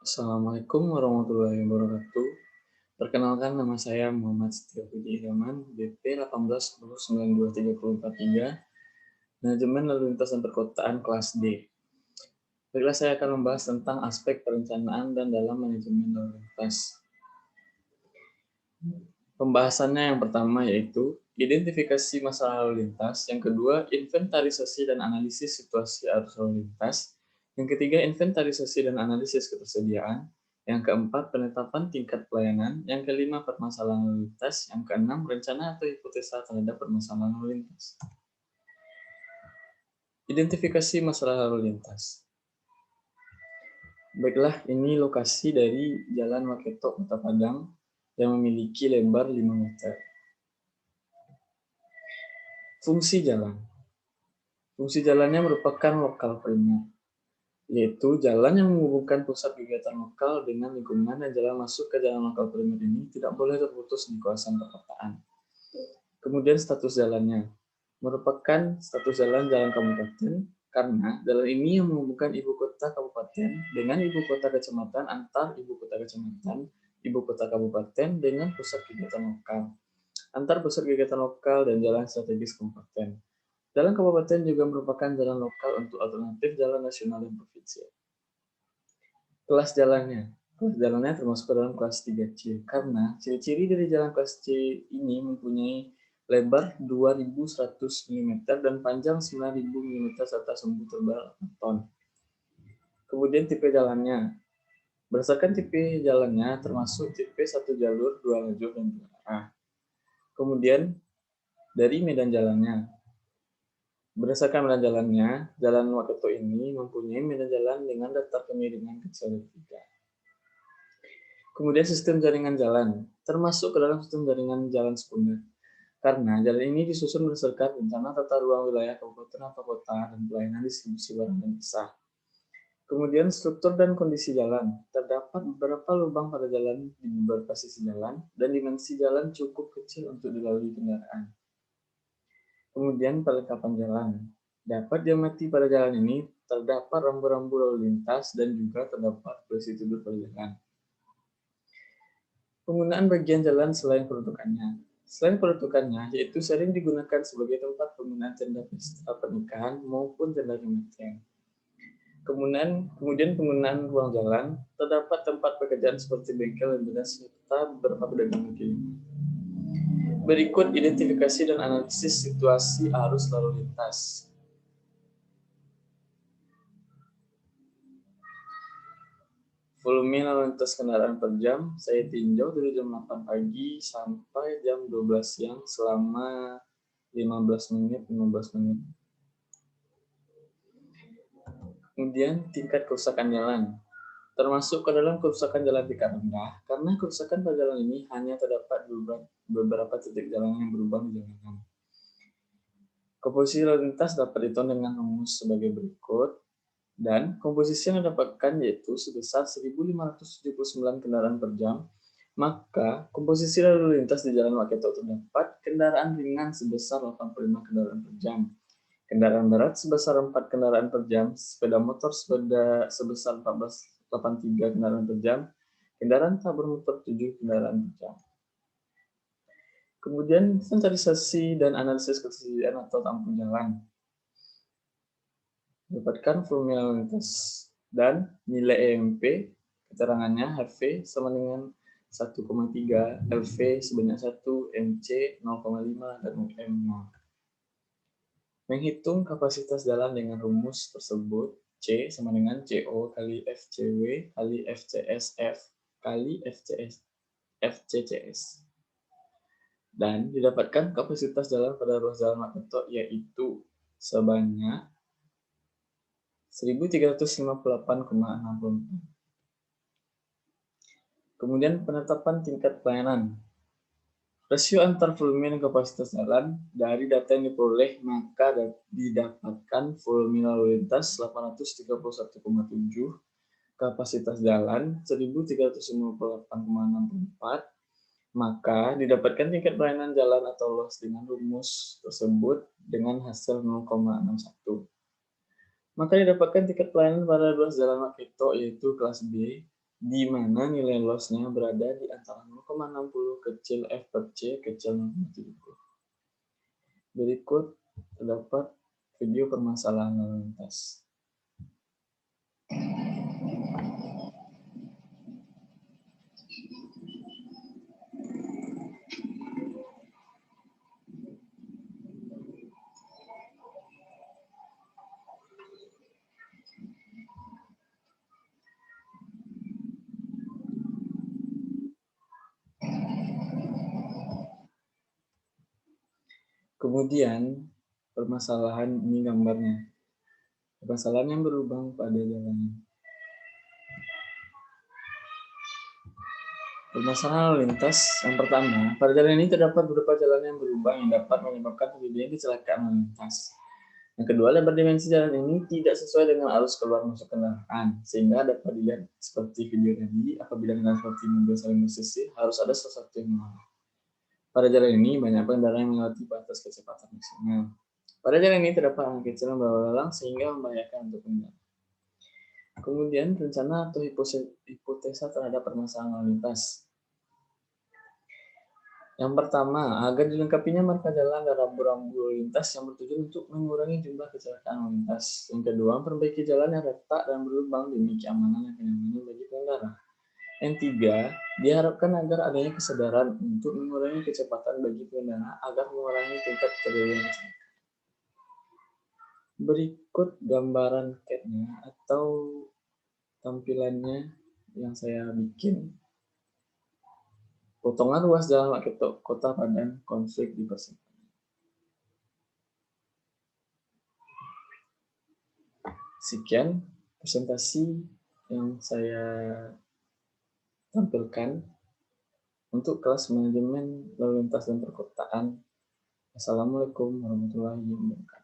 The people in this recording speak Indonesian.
Assalamualaikum warahmatullahi wabarakatuh. Perkenalkan nama saya Muhammad Setiabudi Rahman, BP 1810923443, Manajemen Lalu Lintas dan Perkotaan kelas D. Baiklah, saya akan membahas tentang aspek perencanaan dan dalam manajemen lalu lintas. Pembahasannya yang pertama yaitu identifikasi masalah lalu lintas, yang kedua inventarisasi dan analisis situasi arus lalu lintas, yang ketiga inventarisasi dan analisis ketersediaan, yang keempat penetapan tingkat pelayanan, yang kelima permasalahan lalu lintas, yang keenam rencana atau hipotesa terhadap permasalahan lalu lintas. Identifikasi masalah lalu lintas. Baiklah, ini lokasi dari Jalan Waketo Kota Padang yang memiliki lebar 5 meter. Fungsi jalan. Fungsi jalannya merupakan lokal primer, yaitu jalan yang menghubungkan pusat kegiatan lokal dengan lingkungan, dan jalan masuk ke jalan lokal primer ini tidak boleh terputus di kawasan perkotaan. Kemudian status jalannya merupakan status jalan kabupaten, karena jalan ini yang menghubungkan ibu kota kabupaten dengan ibu kota kecamatan, antar ibu kota kecamatan, ibu kota kabupaten dengan pusat kegiatan lokal, antar pusat kegiatan lokal, dan jalan strategis kabupaten. Jalan kabupaten juga merupakan jalan lokal untuk alternatif jalan nasional dan provinsi. Kelas jalannya. Kelas jalannya termasuk ke dalam kelas 3C, karena ciri-ciri dari jalan kelas C ini mempunyai lebar 2100 mm dan panjang 9000 mm serta sumbu tebal 8 ton. Kemudian tipe jalannya. Berdasarkan tipe jalannya termasuk tipe 1 jalur, 2 lajur, dan 2 arah. Kemudian dari medan jalannya. Berdasarkan medan jalannya, Jalan Waketo ini mempunyai medan jalan dengan daftar kemiringan kecil dari 3. Kemudian sistem jaringan jalan, termasuk ke dalam sistem jaringan jalan sekunder, karena jalan ini disusun berdasarkan rencana tata ruang wilayah kabupaten atau kota dan pelayanan distribusi barang dan jasa. Kemudian struktur dan kondisi jalan, terdapat beberapa lubang pada jalan di beberapa sisi jalan, dan dimensi jalan cukup kecil untuk dilalui kendaraan. Kemudian perlengkapan jalan, dapat diamati pada jalan ini terdapat rambu-rambu lalu lintas dan juga terdapat polisi tidur pada jalan. Penggunaan bagian jalan selain peruntukannya. Selain peruntukannya, yaitu sering digunakan sebagai tempat penggunaan tenda pesta pernikahan maupun tenda kematian. Kemudian penggunaan ruang jalan, terdapat tempat pekerjaan seperti bengkel dan dinas serta beberapa pedagang kaki lima. Berikut identifikasi dan analisis situasi arus lalu lintas. Volume lalu lintas kendaraan per jam, saya tinjau dari jam 8 pagi sampai jam 12 siang selama 15 menit. Kemudian tingkat kerusakan jalan, termasuk ke dalam kerusakan jalan tingkat rendah, karena kerusakan pada jalan ini hanya terdapat beberapa titik jalan yang berubah di jalanan. Komposisi lalu lintas dapat dihitung dengan rumus sebagai berikut, dan komposisi yang didapatkan yaitu sebesar 1.579 kendaraan per jam, maka komposisi lalu lintas di Jalan Waketo terdapat kendaraan ringan sebesar 85 kendaraan per jam, kendaraan berat sebesar 4 kendaraan per jam, sepeda motor sebesar 1483 kendaraan per jam, kendaraan tak bermotor 7 kendaraan per jam. Kemudian inventarisasi dan analisis ketersediaan atau tampung jalan. Dapatkan volume lalu lintas dan nilai EMP, keterangannya HV sama dengan 1,3, LV sebanyak 1, MC 0,5, dan UM 0. Menghitung kapasitas jalan dengan rumus tersebut, C sama dengan CO kali FCW kali FCSF kali FCCS. Dan didapatkan kapasitas jalan pada ruas jalan Waketo yaitu sebanyak 1.358,64. Kemudian penetapan tingkat pelayanan. Rasio antar volume dan kapasitas jalan dari data yang diperoleh, maka didapatkan volume lalu lintas 831,7, kapasitas jalan 1.358,64, maka didapatkan tingkat pelayanan jalan atau loss dengan rumus tersebut dengan hasil 0,61. Maka didapatkan tingkat pelayanan pada ruas jalan Waketo yaitu kelas B di mana nilai loss-nya berada di antara 0,60 kecil F per C kecil 0,70. Berikut terdapat video permasalahan lalu lintas. Kemudian, permasalahan ini gambarnya. Permasalahan yang berlubang pada jalannya. Permasalahan lalu lintas yang pertama, pada jalan ini terdapat beberapa jalan yang berlubang yang dapat menyebabkan terjadinya kecelakaan lalu lintas. Yang kedua, lebar dimensi jalan ini tidak sesuai dengan arus keluar masuk kendaraan, sehingga dapat dilihat seperti video tadi, apabila kendaraan seperti mobil saling bersisi, harus ada salah satu yang mengalah. Pada jalan ini, banyak pengendara yang melewati batas kecepatan maksimal. Pada jalan ini terdapat anak kecil yang berlalu lalang sehingga membahayakan untuk pengendara. Kemudian, rencana atau hipotesa terhadap permasalahan lalu lintas. Yang pertama, agar dilengkapinya marka jalan dan rambu-rambu lalu lintas yang bertujuan untuk mengurangi jumlah kecelakaan lalu lintas. Yang kedua, memperbaiki jalan yang retak dan berlubang demi keamanan dan kenyamanan bagi pengendara. Yang tiga, diharapkan agar adanya kesadaran untuk mengurangi kecepatan bagi pengendara agar mengurangi tingkat terjadinya kecelakaan. Berikut gambaran CAD-nya atau tampilannya yang saya bikin. Potongan ruas jalan Waketo, Kota Padang, konflik di persimpangan. Sekian presentasi yang saya tampilkan untuk kelas manajemen lalu lintas dan perkotaan. Assalamualaikum warahmatullahi wabarakatuh.